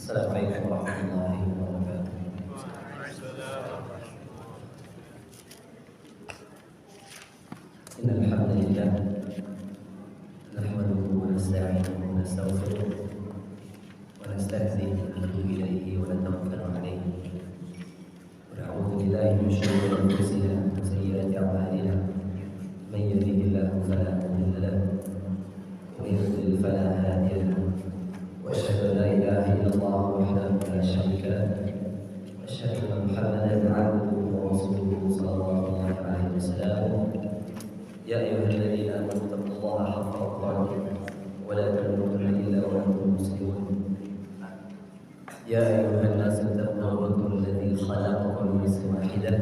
Assalamualaikum warahmatullahi wabarakatuh. Innal hamdalillah nahmaduhu wa nasta'inuhu wa nastaghfiruh wa nastahzi'uhu wa natubu ilayhi wa natawakkalu alayhi wa na'udzu billahi min shururi anfusina wa sayyiati a'malina man yahdihillahu fala mudilla lahu wa man yudlil fala hadiya lahu. وأشهد أن لا إله إلا الله وحده لا شريك له وأشهد أن محمدا عبده ورسوله صلى الله عليه وسلم. يا أيها الذين آمنوا اتقوا الله حق تقاته ولا تموتن إلا وأنتم مسلمون. يا أيها الناس اتقوا ربكم الذي خلقكم من نفس واحدة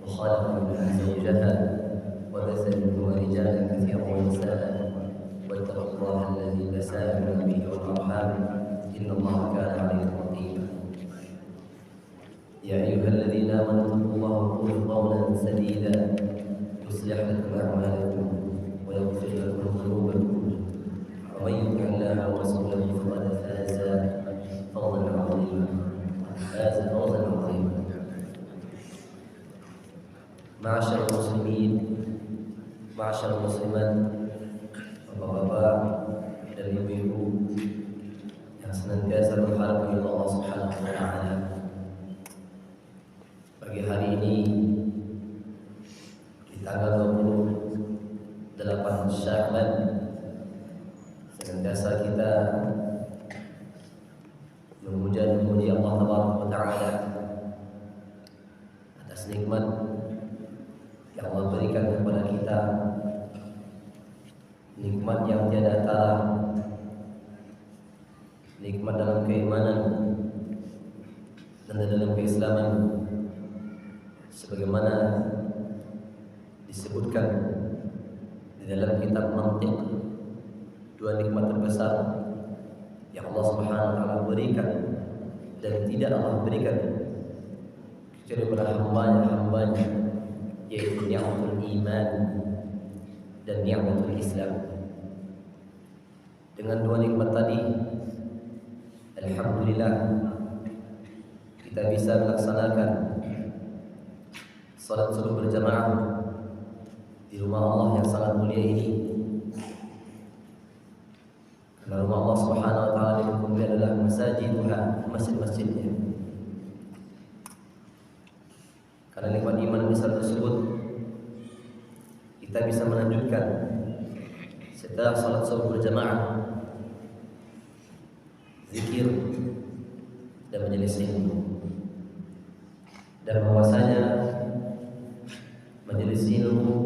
وخلق منها زوجها وبث منهما رجالا كثيرا ونساء واتقوا الله الذي تساءلون به والارحام ان الله كان عليكم رقيبا. يا ايها الذين امنوا اتقوا الله وقولوا قولا سديدا يصلح لكم اعمالكم ويغفر لكم ذنوبكم ومن يطع الله ورسوله فقد فاز فوزا عظيما. معاشر المسلمين معاشر المسلمات, bapak-bapak dan ibu-ibu yang senantiasa berharap kepada Allah Subhanahu wa taala. Pagi hari ini di tanggal 28 Sya'ban senantiasa kita memuji Allah Tabaraka wa taala atas nikmat yang Allah berikan kepada kita, nikmat yang tiada tara, nikmat dalam keimanan dan dalam keislaman, sebagaimana disebutkan di dalam kitab Mantiq, dua nikmat terbesar yang Allah Subhanahu wa taala berikan dan tidak Allah berikan kecuali kepada hambanya, yaitu nikmatul iman dan nikmatul Islam. Dengan dua nikmat tadi, alhamdulillah kita bisa melaksanakan salat subuh berjamaah di rumah Allah yang sangat mulia ini. Karena rumah Allah Subhanahu wa taala dihukum adalah masajiduha, masjid-masjidnya. Karena nikmat iman besar tersebut, kita bisa melanjutkan setelah salat subuh berjamaah zikir dan majelis ilmu, dan bahwasanya majelis ilmu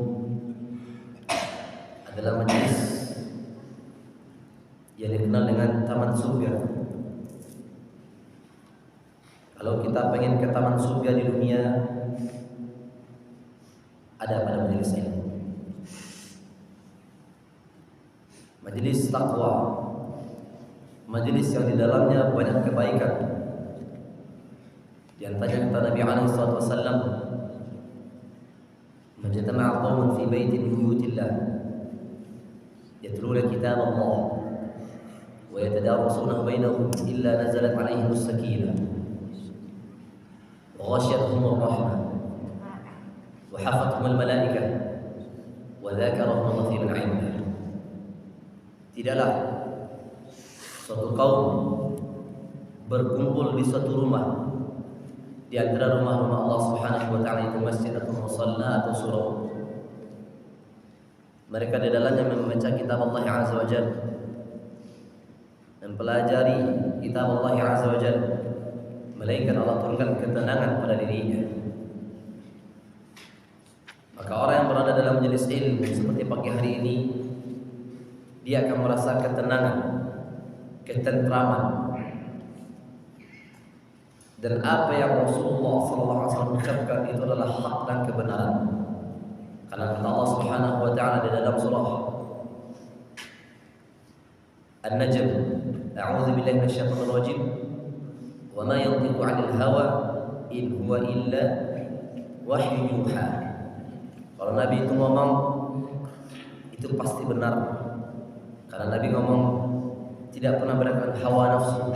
adalah majelis yang dikenal dengan taman surga. Kalau kita pengen ke taman surga di dunia, ada pada majelis ilmu. Majelis takwa, majelis yang di dalamnya banyak kebaikan. Di antaranya kata Nabi alaihi salatu wasallam, "Majtama'a qaumun fi baitin min buyutillah yatluna kitab Allah wa yatadarasunahu bainahum illa nazalat 'alaihim as-sakinah wa ghashiyatuhum ar-rahmah wa hafathum al-malaikah wa dzakarahum Allah fi man 'indah." Tidaklah suatu kaum berkumpul di suatu rumah di antara rumah-rumah Allah Subhanahu wa taala, itu masjid atau musalla atau surau. Mereka di dalamnya membaca kitab Allah Azza wa Jalla, mempelajari kitab Allah Azza wa Jalla, melainkan Allah turunkan ketenangan pada dirinya. Maka orang yang berada dalam majelis ilmu seperti pagi hari ini, dia akan merasa ketenangan, ketentraman, dan apa yang Rasulullah SAW ucapkan itu adalah hak dan kebenaran. Karena kata Allah Subhanahu wa taala di dalam surah An-Najm, a'udzu billahi minasyaitonir rajim, wa ma yantiqu 'anil hawa in huwa illa wahyu yuha. Kalau Nabi itu ngomong, itu pasti benar. Karena Nabi ngomong tidak pernah berdasarkan hawa nafsu,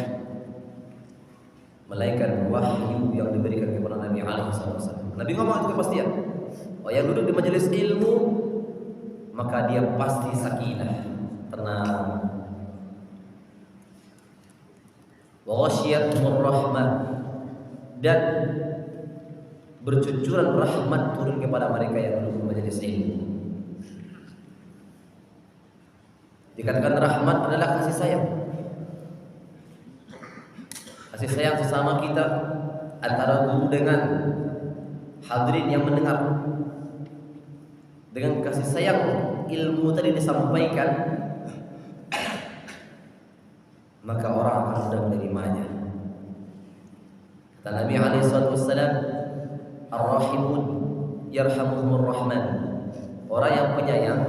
malaikat wahyu yang diberikan kepada Nabi alaihi wasallam. Nabi ngomong itu kepastian. Oh, yang duduk di majelis ilmu maka dia pasti sakinah, tenang. Wa ghasyiyatuhur rahmah, dan bercucuran rahmat turun kepada mereka yang duduk di majelis ilmu. Dikatakan rahmat adalah kasih sayang. Kasih sayang sesama kita, antara guru dengan hadirin yang mendengar. Dengan kasih sayang ilmu tadi disampaikan, maka orang akan mudah menerimanya. Kata Nabi alaihi wasallam, ar-rahimun yarhamuhumur rahman. Orang yang penyayang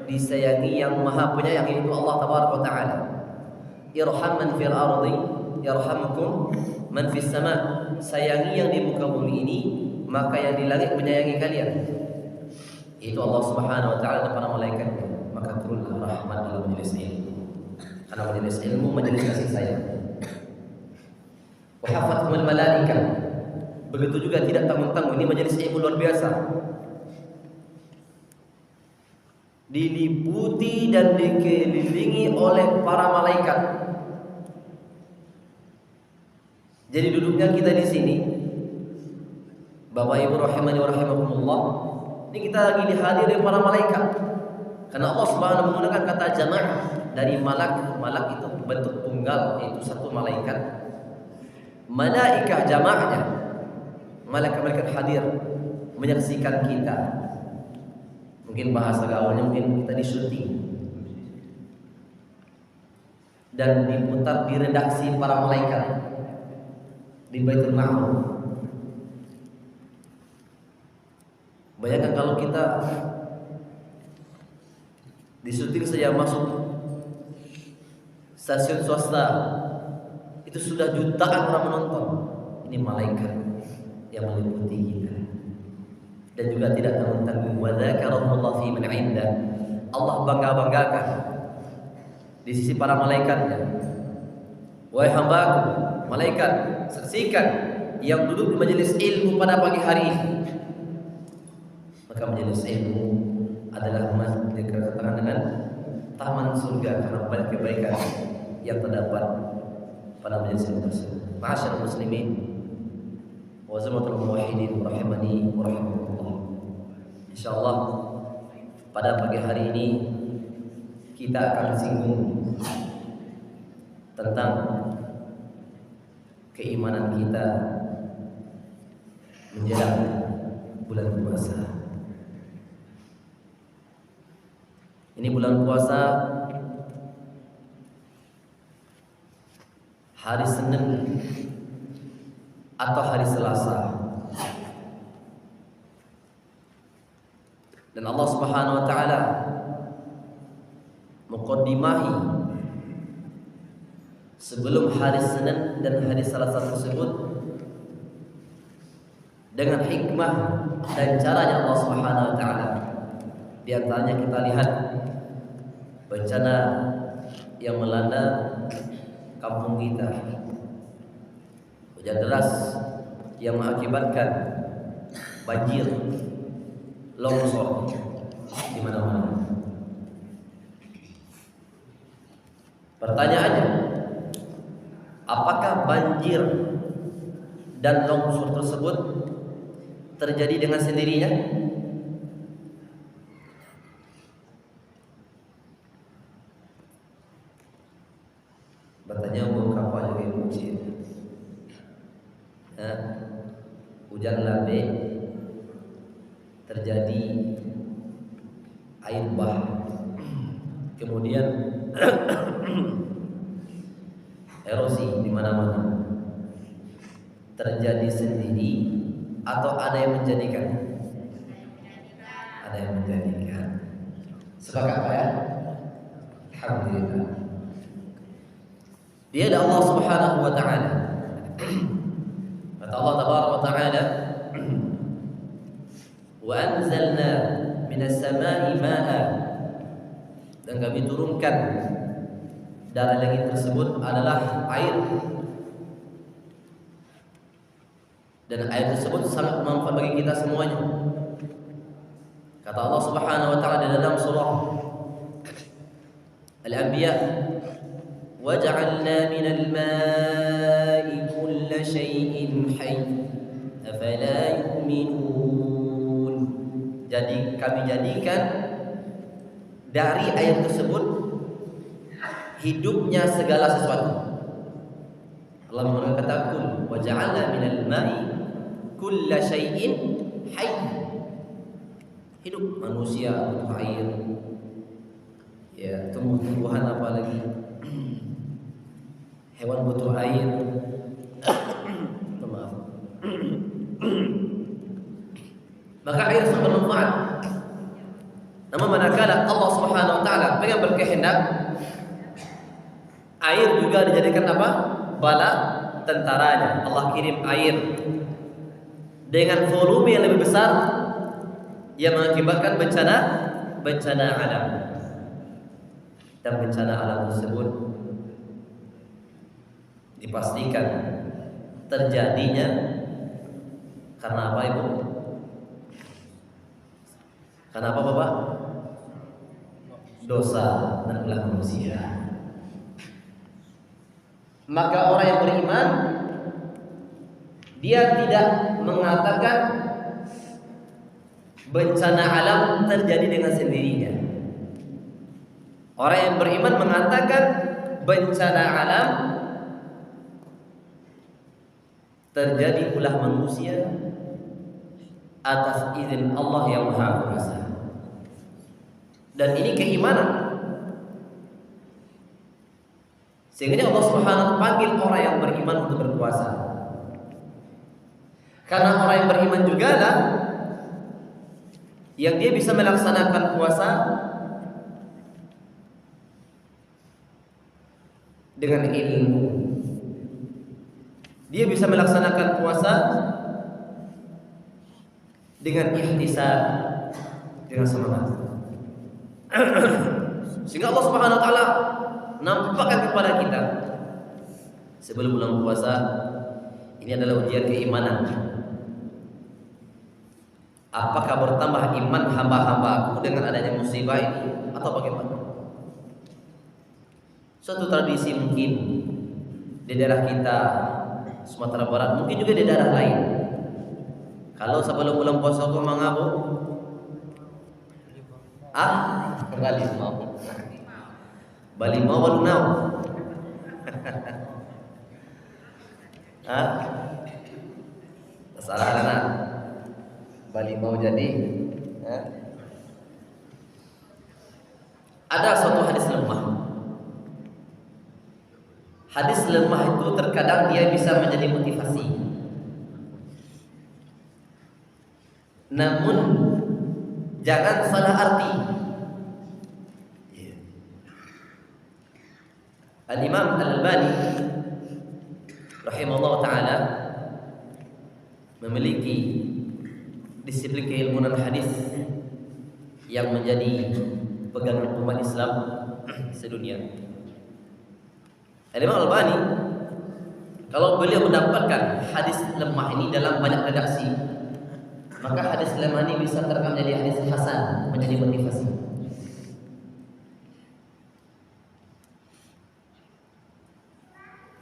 disayangi yang maha penyayang, yaitu Allah tabaraka wa taala. Irham man fil ardi yarhamukum man fis sama. Sayangi yang di muka bumi ini, maka yang di langit menyayangi kalian. Itu Allah Subhanahu wa taala dan para malaikat. Maka turunlah rahmat dalam majelis ilmu. Karena majelis ilmu majelis kasih sayang. Wa hafathumul malaikah. Begitu juga tidak tanggung-tanggung, ini majelis ilmu luar biasa. Diliputi dan dikelilingi oleh para malaikat. Jadi duduknya kita di sini, Bapak Ibu rahimani wa rahimakumullah, ini kita lagi dihadiri para malaikat. Karena Allah Subhanahu menggunakan kata jama' dari malak. Malak itu bentuk tunggal, yaitu satu malaikat. Malaikah jama'nya, malaikat-malaikat hadir menyaksikan kita. Mungkin bahasa gaulnya mungkin kita disyuting dan diputar di redaksi para malaikat di Baitul Ma'mur. Bayangkan kalau kita disyuting saja masuk stasiun swasta, itu sudah jutaan orang menonton. Ini malaikat yang meliputi kita. Dan juga tidak tanggung-tanggung. Wa dzakarallahu fi man 'inda. Allah bangga-banggakan di sisi para malaikatnya. Wahai hambaku, malaikat, saksikan yang duduk di majelis ilmu pada pagi hari ini. Maka majelis ilmu adalah dikatakan dengan taman surga karena banyak kebaikan yang terdapat pada majelis ilmu tersebut. Ma'asyiral muslimin wa zamatul muwahhidin rahimani wa rahimakumullah. Insyaallah pada pagi hari ini kita akan singgung tentang keimanan kita menjelang bulan puasa. Ini bulan puasa hari Senin atau hari Selasa. Dan Allah Subhanahu wa taala muqaddimahi sebelum hari Senin dan hari Selasa tersebut dengan hikmah dan caranya Allah Subhanahu wa taala. Di antaranya kita lihat bencana yang melanda kampung kita. Hujan deras yang mengakibatkan banjir, longsor di mana-mana. Pertanyaannya, apakah banjir dan longsor tersebut terjadi dengan sendirinya? Bertanya kapal yang kecil. Hujan labe terjadi air bah, kemudian erosi di mana-mana. Terjadi sendiri atau ada yang menjadikan? Ada yang menjadikan. Sepakat Pak ya? Alhamdulillah. Dia ada Allah Subhanahu wa taala. Kata Allah tabaraka wa taala, "Wa anzalna minas samai ma'a." Dan kami turunkan dari langit tersebut adalah air. Dan ayat tersebut sangat bermanfaat bagi kita semuanya. Kata Allah Subhanahu wa taala di dalam surah Al-Anbiya, وَجَعَلْنَا مِنَ الْمَاءِ كُلَّ شَيْءٍ حَيٍّ أَفَلَا يُؤْمِنُونَ. Jadi kami jadikan dari air tersebut hidupnya segala sesuatu. Allah mengatakan kul wa ja'alna minal ma'i kulla syai'in hayy. Hidup manusia butuh air. Ya, tumbuh-tumbuhan apalagi. Hewan butuh air. Maaf. Maka air sangat bermanfaat. Namun manakala Allah Subhanahu wa taala pengen berkehendak, air juga dijadikan apa? Bala tentaranya. Allah kirim air dengan volume yang lebih besar yang mengakibatkan bencana alam. Dan bencana alam tersebut dipastikan terjadinya karena apa, Ibu? Karena apa, Bapak? Dosa dan ulah manusia. Maka orang yang beriman, dia tidak mengatakan bencana alam terjadi dengan sendirinya. Orang yang beriman mengatakan bencana alam terjadi ulah manusia atas izin Allah yang Maha Kuasa. Dan ini keimanan. Sehingga Allah Subhanahu wa taala panggil orang yang beriman untuk berpuasa. Karena orang yang beriman juga lah yang dia bisa melaksanakan puasa dengan ilmu. Dia bisa melaksanakan puasa dengan ihtisab, dengan semangat. Sehingga Allah Subhanahu wa taala nampakkan kepada kita sebelum bulan puasa ini adalah ujian keimanan. Apakah bertambah iman hamba-hambaku dengan adanya musibah ini atau bagaimana? Suatu tradisi mungkin di daerah kita Sumatera Barat, mungkin juga di daerah lain. Kalau sebelum bulan puasa kau mengabu, Bali mau balunau. Salah karena Bali mau jadi. Ada suatu hadis lemah. Hadis lemah itu terkadang dia bisa menjadi motivasi. Namun jangan salah arti. Al-Imam Al-Albani rahimahullah ta'ala memiliki disiplin keilmuan hadis yang menjadi pegangan umat Islam sedunia. Al-Imam Al-Albani kalau beliau mendapatkan hadis lemah ini dalam banyak redaksi, maka hadis lemah ini bisa terekam menjadi hadis hasan, menjadi motivasi.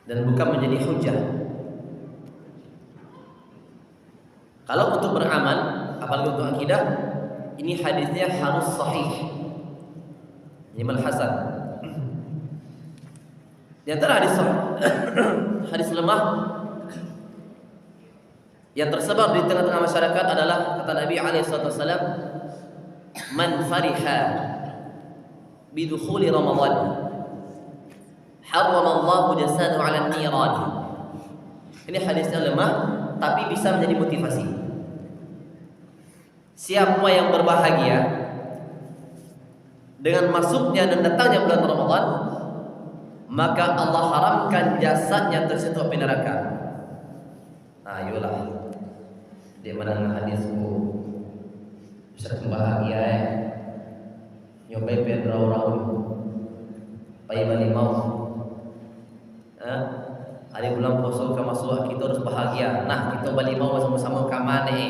Dan bukan menjadi hujah. Kalau untuk beramal, apalagi untuk akidah, ini hadisnya harus sahih, minimal hasan. Di antara hadis lemah yang tersebar di tengah-tengah masyarakat adalah kata Nabi SAW, man fariha bidukhuli Ramadan harramallahu jasadahu 'ala an-niran. Ini hadisnya lemah tapi bisa menjadi motivasi. Siapa yang berbahagia dengan masuknya dan datangnya bulan Ramadan, maka Allah haramkan jasadnya tersentuh api neraka. Ayolah, di mana hadisku bisa bahagia nyobai berau-rau pai bali mau Ada bulan puasa ke masuk kita harus bahagia. Nah, kita balik mau sama-sama ke mana?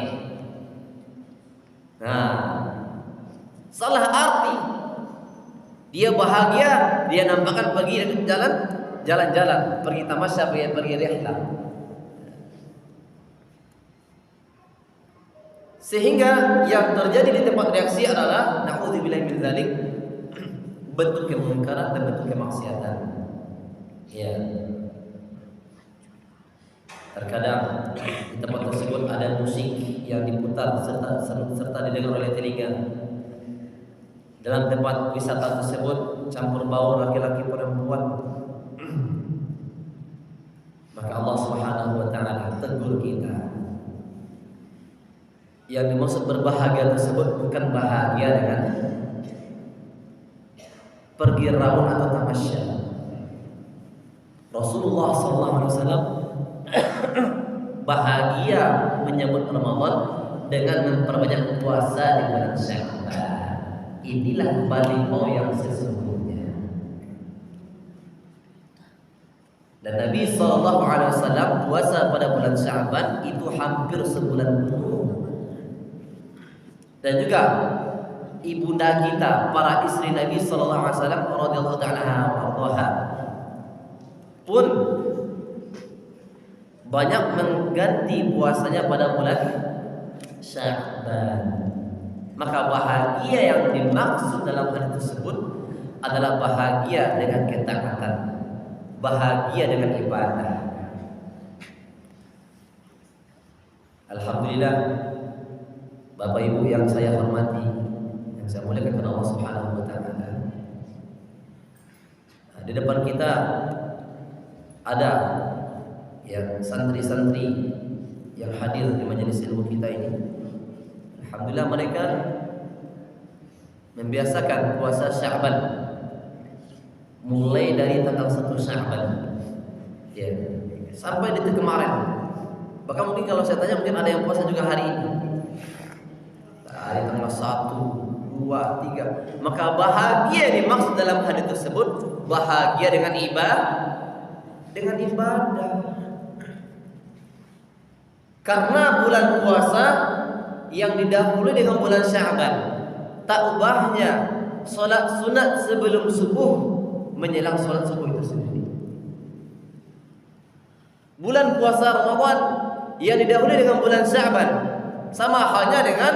Nah, salah arti. Dia bahagia, dia nampakkan pergi jalan-jalan, pergi tamasya, pergi rihlah. Sehingga yang terjadi di tempat reaksi adalah na'udzubillahi min dzalik, bentuk kemungkaran dan bentuk kemaksiatan. Ya. Terkadang di tempat tersebut ada musik yang diputar serta didengar oleh telinga. Dalam tempat wisata tersebut campur baur laki-laki perempuan. Maka Allah Subhanahu wa taala tegur kita. Yang dimaksud berbahagia tersebut bukan bahagia dengan pergi raun atau tamasya. Rasulullah SAW bahagia menyambut Ramadan dengan memperbanyak puasa di bulan Sya'ban. Inilah balimau yang sesungguhnya. Dan Nabi SAW puasa pada bulan Sya'ban itu hampir sebulan penuh. Dan juga ibunda kita, para istri Nabi SAW radhiyallahu ta'ala anha pun banyak mengganti puasanya pada bulan Sya'ban. Maka bahagia yang dimaksud dalam hal tersebut adalah bahagia dengan ketaatan, bahagia dengan ibadah. Alhamdulillah, Bapak Ibu yang saya hormati, yang saya muliakan Allah Subhanahu wa taala. Di depan kita ada yang santri-santri yang hadir di majelis ilmu kita ini. Alhamdulillah mereka membiasakan puasa Sya'ban mulai dari tanggal 1 Sya'ban ya, sampai detik kemarin. Bahkan mungkin kalau saya tanya mungkin ada yang puasa juga hari ini. Hari tanggal 1, 2, 3. Maka bahagia yang dimaksud dalam hadis tersebut bahagia dengan ibadah. Karena bulan puasa yang didahului dengan bulan Sya'ban, tak ubahnya solat sunat sebelum subuh menjelang solat subuh itu sendiri. Bulan puasa Ramadan yang didahului dengan bulan Sya'ban sama halnya dengan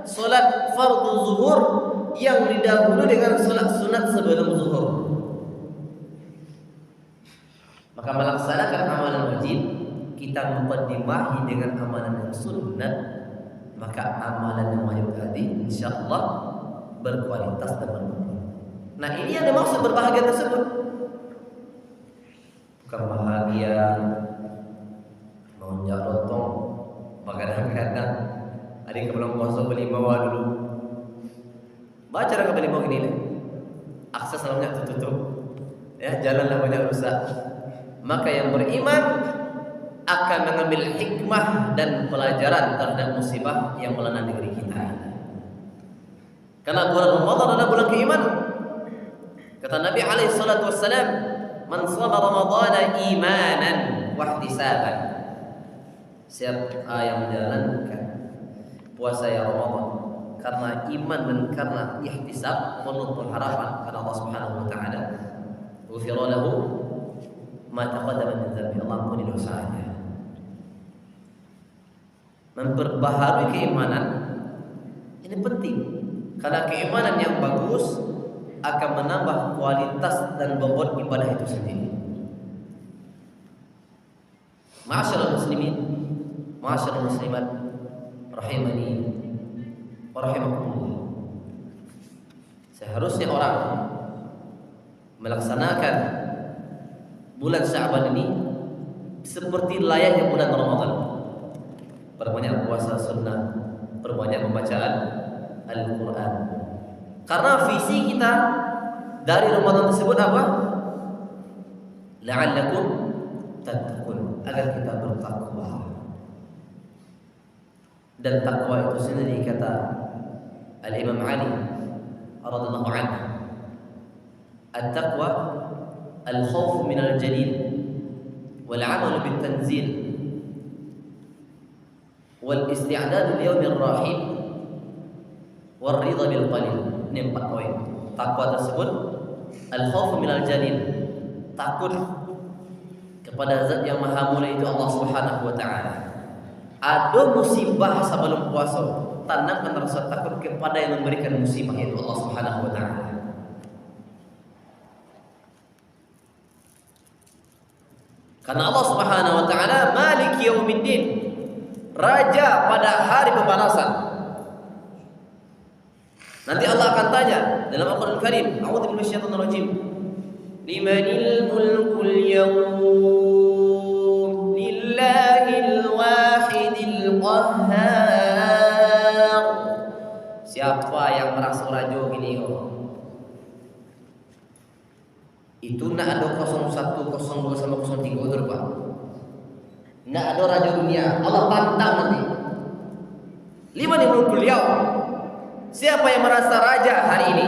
solat fardu zuhur yang didahului dengan solat sunat sebelum zuhur. Maka melaksanakan amalan wajib kita muqaddimahi dengan amalan yang sunnah, maka amalan yang wajib tadi insyaallah berkualitas dan bermanfaat. Nah, ini yang dimaksud berbahagia tersebut. Bukan bahagia mau nyalotong, kadang-kadang ada yang belum puasa beli bawa dulu. Baca orang beli bawa gini, akses dalamnya tertutup, ya jalanlah banyak rusak. Maka yang beriman akan mengambil hikmah dan pelajaran terhadap musibah yang melanda negeri kita. Karena bulan Ramadan adalah bulan keimanan. Kata Nabi alaihi salatu wassalam, "Man shama Ramadhana imanan wa ihtisaban." Siapa yang menjalankan puasa ya Ramadan karena iman dan karena ihtisab, menuntut harapan karena Allah Subhanahu wa taala, ghufira lahu ma taqaddama min dhanbi, Allah ampuni dosanya. Memperbaharui keimanan ini penting karena keimanan yang bagus akan menambah kualitas dan bobot ibadah itu sendiri. Ma'asyiral muslimin, ma'asyiral muslimat, rahimani wa rahimakumullah. Seharusnya orang melaksanakan bulan Sya'ban ini seperti layaknya bulan Ramadan. Perbanyak puasa sunnah, perbanyak pembacaan Al-Quran. Karena visi kita dari Ramadan tersebut apa? La'allakum tattaqun, agar kita bertakwa. Dan takwa itu sendiri kata Al-Imam Ali radhiyallahu anhu, at-taqwa al-khawf min al-jalil wal 'amalu bit tanzil wal isti'dad li yaumir rahim wal ridha bil qalil. Ini 4 poin. Takwa tersebut al-khauf minal jalil, takut kepada zat yang maha mulia itu Allah Subhanahu wa taala. Ada musibah sebelum puasa, tanamkan rasa takut kepada yang memberikan musibah yaitu Allah Subhanahu wa taala. Karena Allah Subhanahu wa taala Malik Yaumiddin, raja pada hari pembalasan. Nanti Allah akan tanya dalam Al-Qur'an Al-Karim, a'udzu billahi minasyaitonir rajim. Limanil mulkul yawm? Lillahil wahidil qahhar. Siapa yang merasa raja gini? Itu nak ada 01, 02 sama 03 betul Pak? Nak ada raja dunia, Allah tantang nanti. Limanil mulkul yawm? Siapa yang merasa raja hari ini?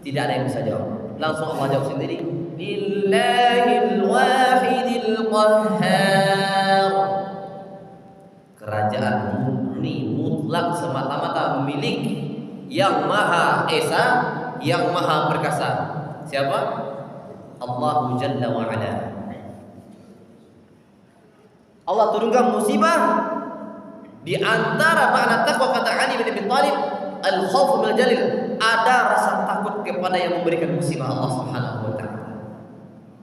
Tidak ada yang bisa jawab. Langsung Allah jawab sendiri. Lillahil wahidil qahhar. Kerajaan murni mutlak semata-mata milik yang maha esa, yang maha perkasa. Siapa? Allahu Jalla wa Ala. Allah turunkan musibah. Di antara makna takwa kata Ali bin Abi Thalib, al-khauf minal jalil, ada rasa takut kepada yang memberikan musibah Allah Subhanahu wa taala.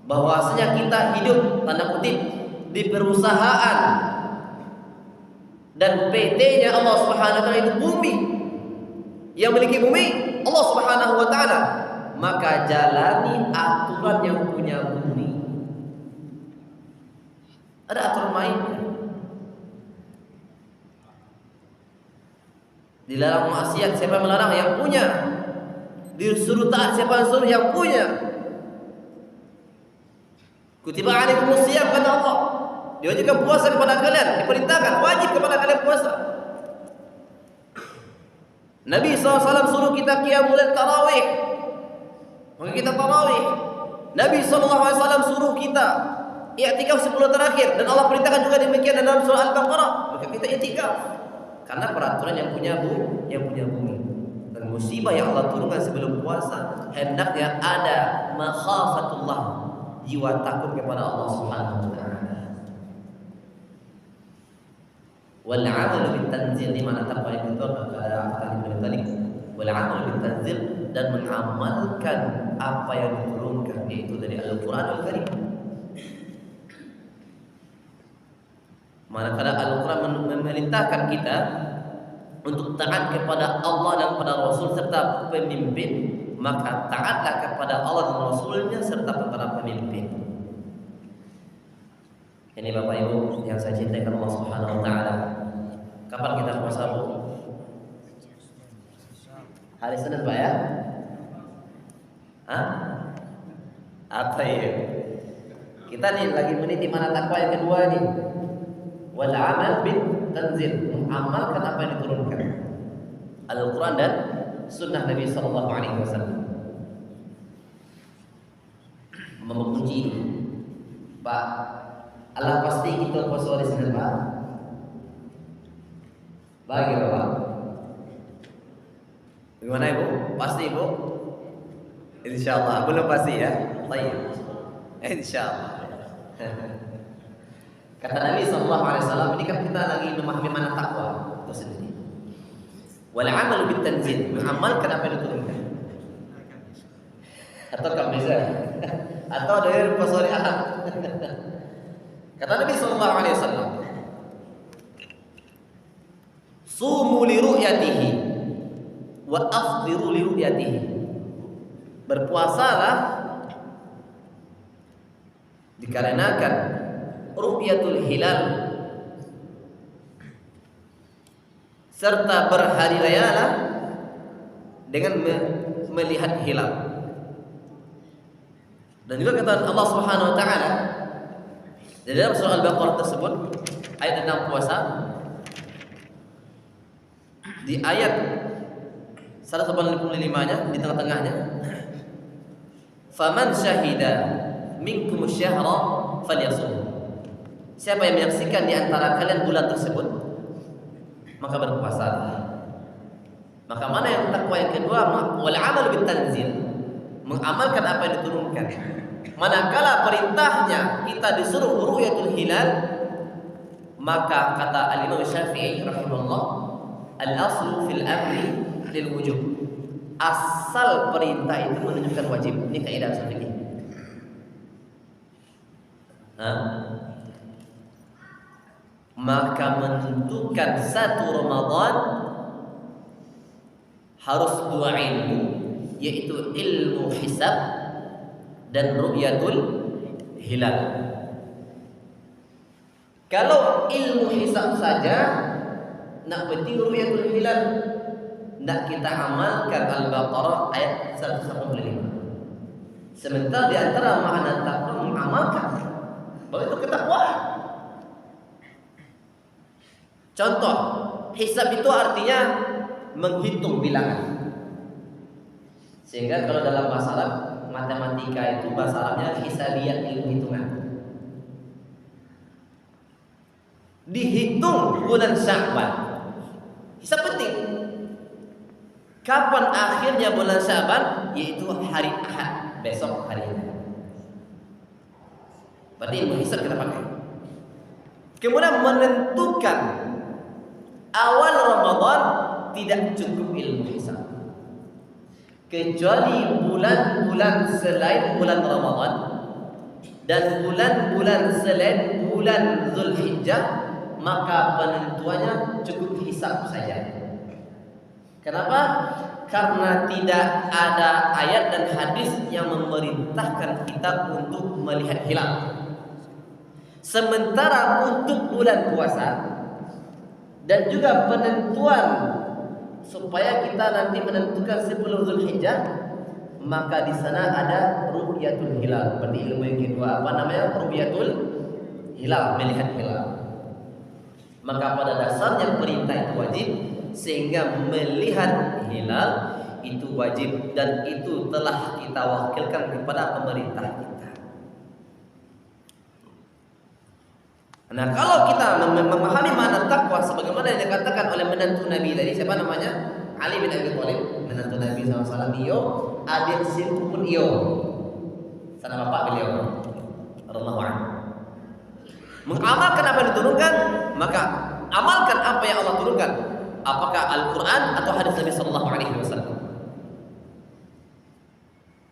Bahwasanya kita hidup tanda kutip di perusahaan dan PT-nya Allah Subhanahu wa taala itu bumi. Yang memiliki bumi Allah Subhanahu wa taala. Maka jalani aturan yang punya bumi. Ada aturan mainnya. Dilarang maksiat siapa yang melarang? Yang punya. Disuruh taat siapa yang suruh? Yang punya. Kutiba alaikumus shiyam kata Allah. Diwajibkan puasa kepada kalian, diperintahkan wajib kepada kalian puasa. Nabi SAW suruh kita qiyamul lail tarawih. Maka kita tarawih. Nabi SAW suruh kita i'tikaf 10 terakhir dan Allah perintahkan juga demikian dalam surah Al-Baqarah. Maka kita i'tikaf. Karena peraturan yang punya bumi dan musibah yang Allah turunkan sebelum puasa hendaknya ada makhafatullah, jiwa takut kepada Allah Subhanahu wa taala. Wal 'amalu bit tanzil, di mana takwa itu ada kata tadi wal 'amalu bit tanzil, dan mengamalkan apa yang diturunkan yaitu dari Al-Qur'an Al-Karim. Manakala Al-Quran memerintahkan kita untuk taat kepada Allah dan kepada Rasul serta pemimpin, maka taatlah kepada Allah dan Rasulnya serta para pemimpin. Ini Bapak Ibu yang saya cintai Allah Subhanahu wa taala. Kapan kita puasa, Bu? Hari Senin, Pak ya? Hah? Apa ya? Kita nih lagi meniti mana takwa yang kedua nih. Wal amal bit tanzil, mengamalkan apa yang diturunkan Al-Quran dan Sunnah Nabi Sallallahu Alaihi Wasallam. Memuji Pak, Allah pasti kita puasa hari Senin Pak. Bagi Bapak, gimana Ibu? Pasti Ibu? Insyaallah, belum pasti ya. Baik, insyaallah. Kata Nabi SAW, ini kan kita lagi memahami mana takwa itu sendiri. Wal 'amalu bit tanzil, mengamalkan apa yang diturunkan. Atau kamu bisa? Atau dari pasal Ahad. Kata Nabi SAW, sumu li ru'yatihi wa afdiru li ru'yatihi. Berpuasalah dikarenakan ru'yatul hilal, serta berhari rayalah dengan melihat hilal. Dan juga kata Allah Subhanahu wa taala di dalam surah Al-Baqarah tersebut ayat tentang puasa, di ayat 185-nya di tengah-tengahnya, faman syahida minkum syahra falyasum. Siapa yang menyaksikan di antara kalian bulan tersebut, maka berpuasalah. Maka mana yang takwa yang kedua? Wal amal bil tanzil, mengamalkan apa yang diturunkan. Manakala perintahnya kita disuruh ru'yatul hilal, maka kata Al-Imam Syafi'i rahimahullah, al-aslu fil amri lil wujub. Asal perintah itu menunjukkan wajib. Ini kaidah fikih. Maka menentukan satu Ramadan harus dua ilmu, yaitu ilmu hisab dan ru'yatul hilal. Kalau ilmu hisab saja, nak penting ru'yatul hilal, nak kita amalkan Al-Baqarah ayat 185. Sementara di antara makna takwa mengamalkan, bahwa itu ketakwaan. Contoh, hisab itu artinya menghitung bilangan. Sehingga kalau dalam bahasa Arab, matematika itu bahasa Arabnya hisabiyat, ilmu hitungan. Dihitung bulan Sya'ban. Hisab penting. Kapan akhirnya bulan Sya'ban? Yaitu hari Ahad, besok hari ini. Berarti ilmu hisab kita pakai. Kemudian menentukan awal Ramadan tidak cukup ilmu hisab, kecuali bulan-bulan selain bulan Ramadan dan bulan-bulan selain bulan Zulhijjah, maka penentuannya cukup hisab saja. Kenapa? Karena tidak ada ayat dan hadis yang memerintahkan kita untuk melihat hilal. Sementara untuk bulan puasa dan juga penentuan supaya kita nanti menentukan 10 Zulhijjah, maka di sana ada ru'yatul hilal. Berarti ilmu yang kedua apa namanya? Ru'yatul hilal, melihat hilal. Maka pada dasarnya perintah itu wajib, sehingga melihat hilal itu wajib, dan itu telah kita wakilkan kepada pemerintah kita. Nah, kalau kita memahami makna takwa sebagaimana yang dikatakan oleh menantu Nabi tadi, siapa namanya? Ali bin Abi Thalib, menantu Nabi SAW. Iyo, adik simpun iyo, sana bapak beliau, radhiyallahu anhu. Mengamalkan apa yang diturunkan, maka amalkan apa yang Allah turunkan. Apakah Al-Quran atau hadis Nabi Sallallahu Alaihi Wasallam?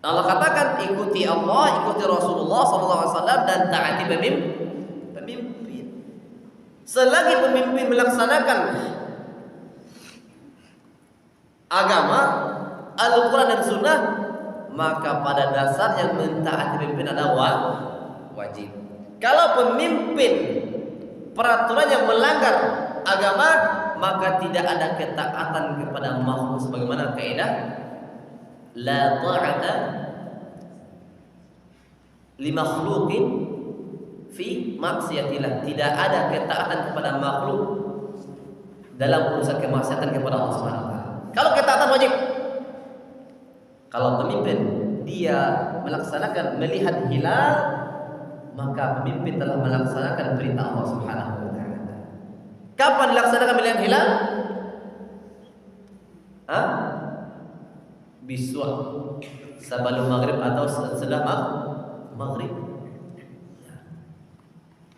Allah katakan ikuti Allah, ikuti Rasulullah Sallallahu Alaihi Wasallam, dan taati pemimpin. Selagi pemimpin melaksanakan agama, Al-Quran dan Sunnah, maka pada dasarnya mentaati pemimpin adalah wajib. Kalau pemimpin peraturan yang melanggar agama, maka tidak ada ketaatan kepada makhluk, sebagaimana kaidah la ta'ata li makhluqin fi maksiatillah. Tidak ada ketaatan kepada makhluk dalam urusan kemaksiatan kepada Allah Subhanahu wa taala. Kalau ketaatan wajib. Kalau pemimpin dia melaksanakan melihat hilal, maka pemimpin telah melaksanakan perintah Allah Subhanahu wa taala. Kapan dilaksanakan melihat hilal? Biswa sebelum maghrib atau setelah maghrib.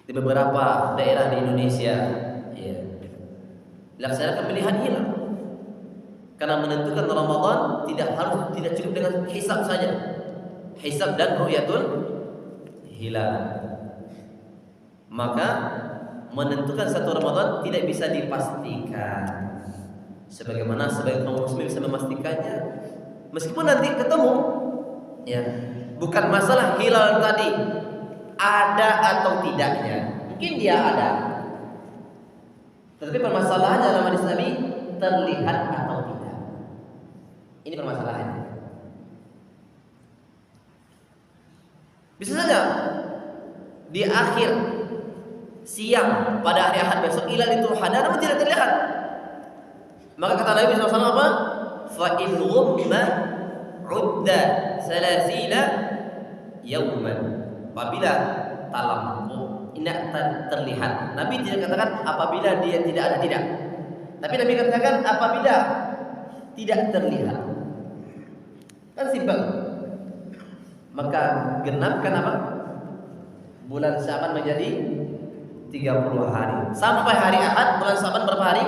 Di beberapa daerah di Indonesia, ya, dilaksanakan melihat hilal. Karena menentukan Ramadan tidak cukup dengan hisab saja, hisab dan ru'yatul hilal. Maka menentukan satu Ramadan tidak bisa dipastikan. Sebagaimana sebagai kaum muslim bisa memastikannya, meskipun nanti ketemu, ya, bukan masalah hilal tadi ada atau tidaknya, mungkin dia ada, tetapi permasalahannya dalam hadis Nabi terlihat atau tidak. Ini permasalahannya. Bisa saja di akhir siang pada hari Ahad besok hilal itu ada namun tidak terlihat. Maka kata Nabi SAW apa? Fa in ghumma udda salasila yawman. Apabila talampu, tidak terlihat. Nabi tidak katakan apabila dia tidak ada, tidak. Tapi Nabi katakan apabila tidak terlihat. Kan simpel. Maka genapkan apa? Bulan Syaban menjadi 30 hari. Sampai hari Ahad bulan Syaban berapa hari?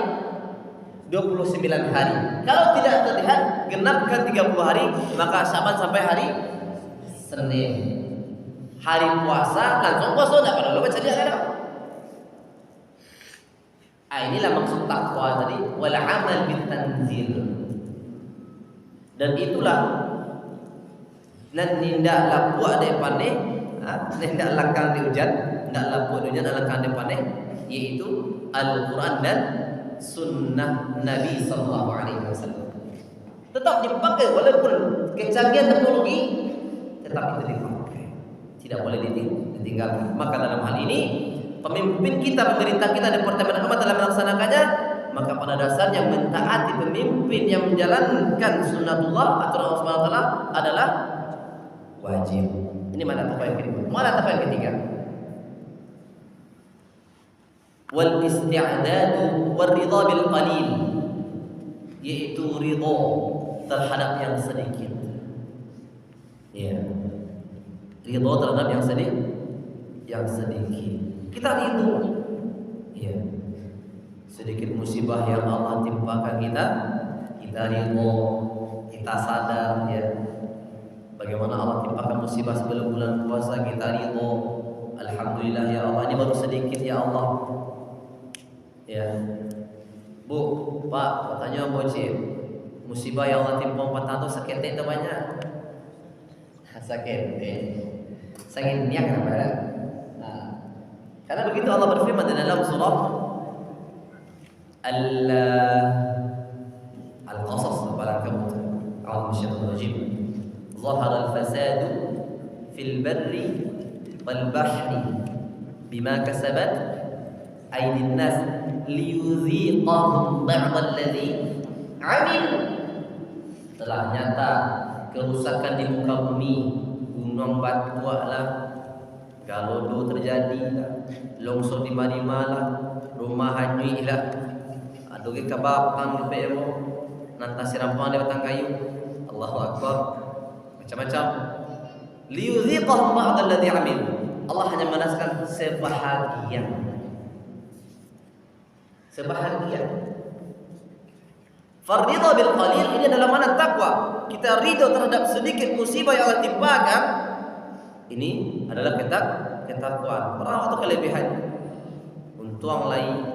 29 hari. Kalau tidak terlihat, genapkan 30 hari, maka Syaban sampai hari Senin. Hari puasa langsung puasa, tidak perlu baca dia ada. Inilah maksud takwa tadi, wal amal bitanzil. Dan itulah nan nindak lapu ada pandai, nindak langkang di hujan, nindak lapu di hujan langkang di pandai, yaitu Al-Quran dan Sunnah Nabi Sallallahu Alaihi Wasallam. Tetap dipakai walaupun kecanggihan teknologi, tetap itu dipakai, tidak boleh ditinggalkan. Maka dalam hal ini pemimpin kita, pemerintah kita, Departemen Agama dalam melaksanakannya, maka pada dasarnya mentaati pemimpin yang menjalankan sunnatullah atau Allah Subhanahu wa taala adalah wajib. Ini mana apa yang kedua? Mana apa yang ketiga? Wal isti'dadu war ridha bil qalil, yaitu ridha terhadap yang sedikit. Ya. Ridha terhadap yang sedikit. Kita ridho. Ya. Sedikit musibah yang Allah timpakan kita ridho, kita sadar ya. Bagaimana Allah timpakan musibah sebelum bulan puasa, kita ridho. Alhamdulillah ya Allah, ini baru sedikit ya Allah. Ya. Bu, Pak, katanya bocil. Musibah yang Allah timpa 4 tahun sakit itu banyak. Sakit. Sakit niat kan, Pak? Karena begitu Allah berfirman dalam surah Al-Qasas, Al-Ankabut. A'udzu bisyaitonir rajim. Zahara al-fasadu fil barri wal bahri bima kasabat aydin nas liyuziqahum ba'd alladhi 'amilu. Telah nyata kerusakan di muka bumi, gunung batu lah, galodo terjadi lah, longsor di mana-mana lah, rumah hanyut lah, aduh kebab tang pero, nanti sirampang di batang kayu. Allahu Akbar. Macam-macam. Liyuziqahum ba'd alladhi 'amil. Allah hanya menaskan sebahagian. Fardidha bil qalil ini adalah mana takwa. Kita ridho terhadap sedikit musibah yang Allah timpakan. Ini adalah ketakwaan. Orang atau kelebihan. Untung lain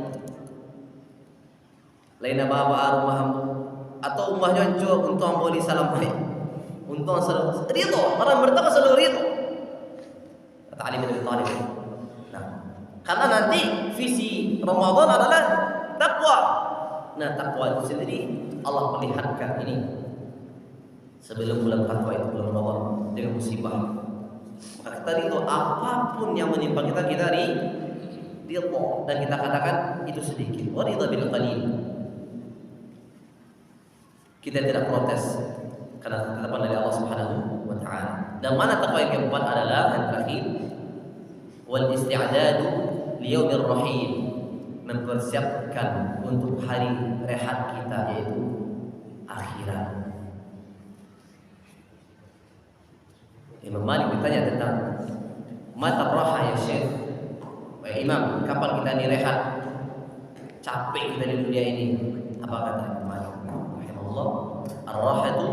bawa rumahmu atau rumahnya hancur, untung boleh salam baik. Untung selalu ridho. Orang bertakwa selalu ridho. Kata Ali bin Abi Thalib. Nah, karena nanti visi Ramadan adalah takwa. Nah, takwa itu sendiri Allah perlihatkan ini sebelum bulan takwa itu, bulan Ramadan, dengan musibah. Maka kita ridho apapun yang menimpa kita ridho, dan kita katakan itu sedikit. Wa ridha bil qalil. Kita tidak protes karena ketetapan dari Allah Subhanahu wa taala. Dan mana takwa yang keempat adalah yang terakhir, wal isti'dadu liyaumir rahim, mempersiapkan untuk hari rehat kita, yaitu akhirat. Imam Malik bertanya tentang mata raha ya Syekh. Wahai Imam, kapan kita ini rehat? Capek kita di dunia ini. Apa kata Imam Malik? Rahimahullah, ar-rahatu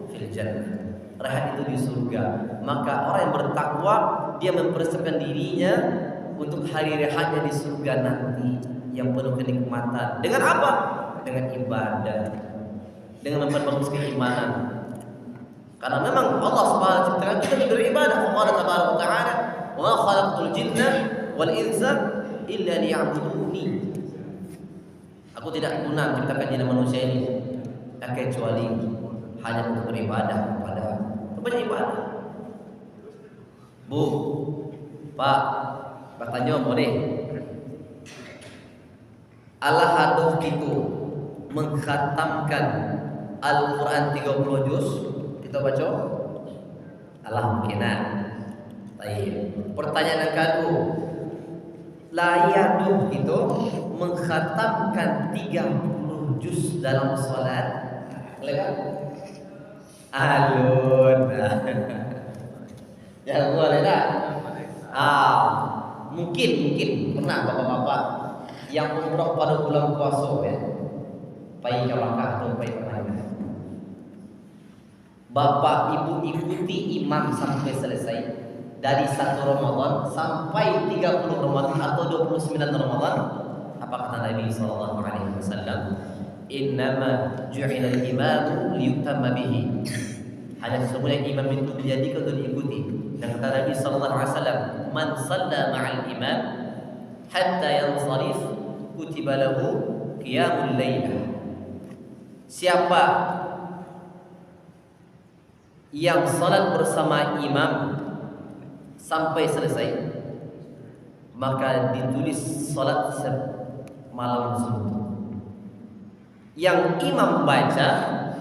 fil jannah. Rehat itu di surga. Maka orang yang bertakwa, dia mempersiapkan dirinya untuk hari rehatnya di surga nanti yang penuh kenikmatan. Dengan apa? Dengan ibadah, dengan memperbagus keimanan. Karena memang Allah Subhanahu wa taala kita beribadah. Allah Tabaraka wa taala, "Wa ma khalaqtul jinna wal insa illa liya'buduni." Aku tidak guna menciptakan jin dan manusia ini kecuali hanya untuk beribadah kepada ibadah. Bu, Pak, bertanya boleh. Allah haduh itu mengkhatamkan Al-Quran 30 juz. Kita baca Allah mungkinan. Baik. Pertanyaan yang kedua, layaduh itu mengkhatamkan 30 juz dalam salat. Boleh kan? Alun. Ya boleh tak? Mungkin pernah bapak-bapak yang umroh pada bulan puasa ya, pergi ke Makkah atau pergi ke mana? Bapak ibu ikuti imam sampai selesai dari 1 Ramadan sampai 30 Ramadan atau 29 Ramadan. Apa kata Nabi sallallahu alaihi wasallam? Innama ju'ila al-imamu liyutamma bihi. Hanya sesungguhnya imam itu dijadikan untuk diikuti. Dan kata Nabi sallallahu alaihi wasallam, man shalla ma'al imam hatta yansarif kutiba lahu qiyamul lailah. Siapa yang salat bersama imam sampai selesai, maka ditulis salat malam suntuk. Yang imam baca,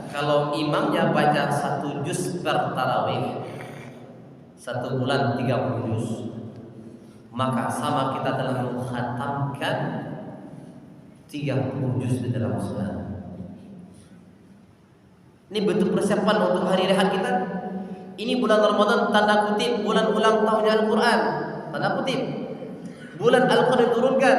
kalau imamnya baca 1 juz per tarawih, 1 bulan 30 juz, maka sama kita telah mengkhatamkan 30 juz di dalam salat. Ini bentuk persiapan untuk hari rehat kita. Ini bulan Ramadan, tanda kutip bulan ulang tahunnya Al-Quran, tanda kutip bulan Al-Quran diturunkan.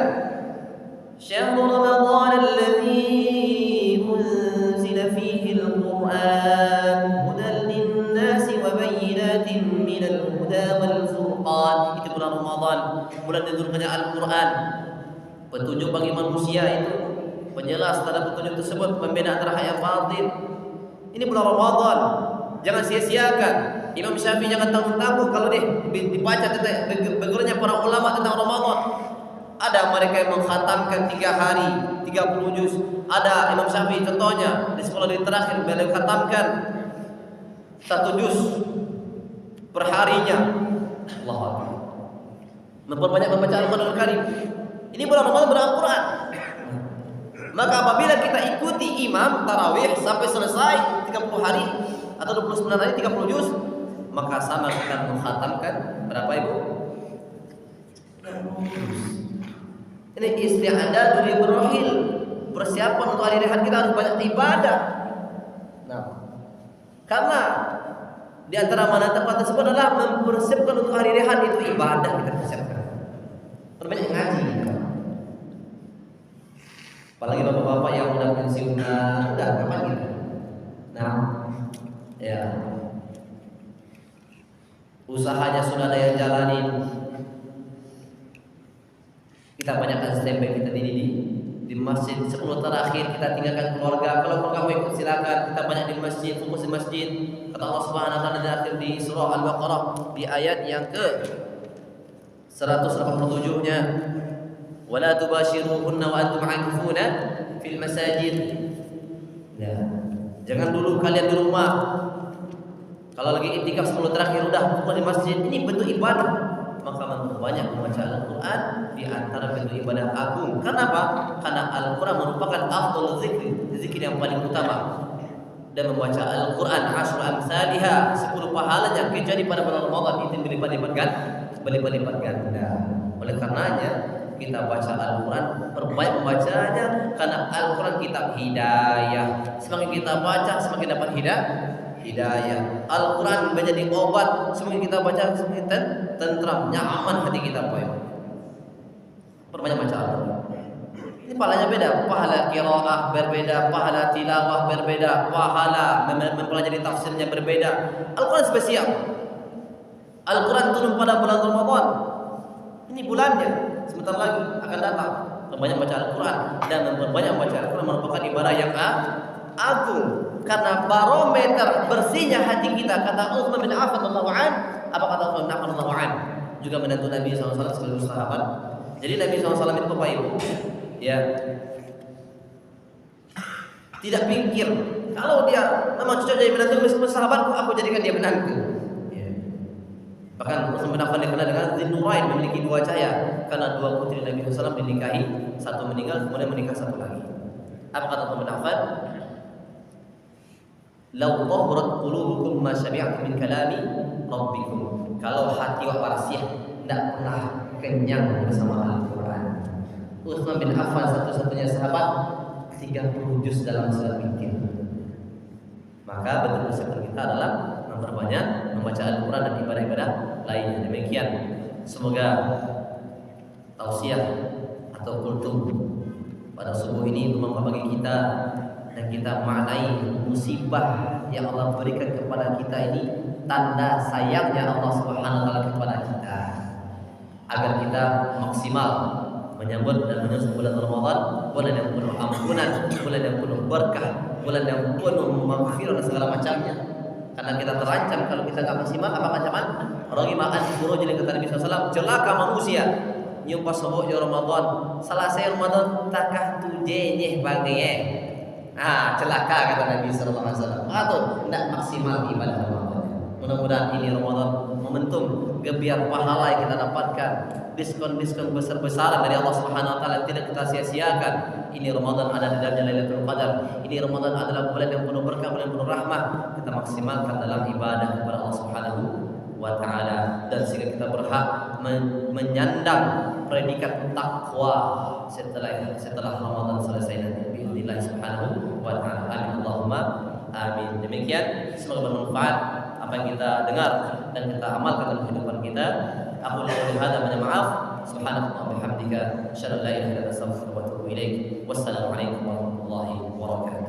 Syahrul Ramadan alladzi unzila fihi al-Quran hudan lin-nasi wa bayyinatin minal huda wal furqan. Itu bulan Ramadan, bulan diturunkannya Al-Quran, petunjuk bagi manusia itu, penjelas terhadap petunjuk tersebut, pembeda antara hak yang batil. Ini bulan Ramadan, jangan sia-siakan. Imam Syafi'i jangan tanggung-tanggung kalau dibaca tentang begurnya para ulama tentang Ramadan. Ada mereka yang mengkhatamkan 3 hari 30 juz. Ada Imam Syafi'i contohnya di sekolah di terakhir beliau khatamkan 1 juz per harinya. Allahu Akbar. Memperbanyak membaca Al-Qur'an Al-Karim. Ini bulan Ramadan Al-Quran. Maka apabila kita ikuti imam tarawih sampai selesai 30 hari atau 29 hari 30 juz, maka sama kita mengkhatamkan berapa ibu? 30 juz. Ini isti'adad li berrohil, persiapan untuk hari rehat kita harus banyak ibadah. Nah, karena di antara mana tempat tersebut adalah mempersiapkan untuk hari rehat itu ibadah kita persiapkan. Perbanyak ngaji. Apalagi bapak-bapak yang udah pensiun, udah kapan gitu. Nah, ya usahanya sudah ada yang jalanin. Kita banyakkan standby kita di masjid. 10 terakhir kita tinggalkan keluarga. Kalau keluarga mau ikut silakan. Kita banyak di masjid, fokus di masjid. Kata Allah Subhanahu wa taala di akhir di surah Al-Baqarah di ayat yang ke 187-nya. Wala tubashiruhunna wa antum 'akifuna fil masajid. Ya. Jangan dulu kalian di rumah. Kalau lagi iktikaf 10 terakhir udah fokus di masjid. Ini bentuk ibadah. Maka memperbanyak membaca Al-Quran di antara bentuk ibadah agung. Kenapa? Karena Al-Quran merupakan afdhalul zikir yang paling utama. Dan membaca Al-Quran asyru amsalihha, 10 pahalanya kecuali pada bulan Ramadan itu berlipat-lipat ganda. Oleh karenanya kita baca Al-Quran, perbanyak membacanya, karena Al-Quran kitab hidayah. Semakin kita baca, semakin dapat hidayah. Al-Quran menjadi obat, semakin kita baca, semakin tentram, nyaman hati kita. Perbanyak baca Al-Quran. Ini pahalanya beda, pahala qiraah berbeda, pahala tilawah berbeda, pahala mempelajari tafsirnya berbeda. Al-Quran spesial. Al-Quran turun pada bulan Ramadan. Ini bulannya. Sebentar lagi akan datang. Memperbanyak baca Al-Quran, dan memperbanyak baca Al-Quran merupakan ibadah yang agung, karena barometer bersihnya hati kita. Kata Utsman bin Affan radhiyallahu an, apa kata Utsman bin Affan radhiyallahu an? Juga menantu Nabi SAW sekaligus sahabat. Jadi Nabi SAW itu Bapak Ibu, ya, tidak pikir kalau dia memang cocok jadi menantu meskipun sahabatku, aku jadikan dia menantu. Bahkan Utsman bin Affan dikenal dengan Dzinnurain, memiliki 2 cahaya, karena 2 putri Nabi SAW dinikahi, 1 meninggal kemudian menikah 1 lagi. Apa kata Utsman bin Affan? Law tahrat qulubukum ma syabi'tum min kalami rabbikum. Kalau hati wa parasiah tidak pernah kenyang bersama Al-Quran. Utsman bin Affan satu-satunya sahabat 30 juz dalam surat witir. Maka bentuk kesehatan kita adalah memperbanyak membaca Al-Quran dan ibadah-ibadah lainnya. Demikian, semoga tausiah atau kultum pada subuh ini bermanfaat bagi kita dan kita maknai musibah yang Allah berikan kepada kita ini tanda sayangnya Allah Subhanahu wa taala kepada kita, agar kita maksimal menyambut dan menyambut bulan Ramadan, bulan yang penuh ampunan, bulan yang penuh berkah, bulan yang penuh maghfirah dan segala macamnya. Karena kita terancam kalau kita nggak maksimal, apa ancaman? Ragima an-furuj, kata Nabi SAW, celaka manusia nyumpah sebut ya Ramadan, selesai Ramadan takah tujeh bangye. Celaka kata Nabi SAW. Atau tidak maksimal ibadah Ramadan. Mudah-mudahan ini Ramadan momentum gebiar pahala yang kita dapatkan, diskon-diskon besar-besaran dari Allah Subhanahu wa taala tidak kita sia-siakan. Ini Ramadan ada di dalamnya Lailatul Qadar. Ini Ramadan adalah bulan yang penuh berkah, bulan yang penuh rahmah. Kita maksimalkan dalam ibadah kepada Allah Subhanahu wa taala, dan sehingga kita berhak menyandang predikat takwa setelah Ramadan selesai nanti biidznillah Subhanahu wa taala. Amin Allahumma amin. Demikian, semoga bermanfaat apa yang kita dengar dan kita amalkan dalam kehidupan kita. Aku lakukan hada, banyak maaf. Subhanallah wa bihamdika, asyhadu an la ilaha illa anta, astaghfiruka wa atubu ilaik. Wassalamualaikum warahmatullahi wabarakatuh.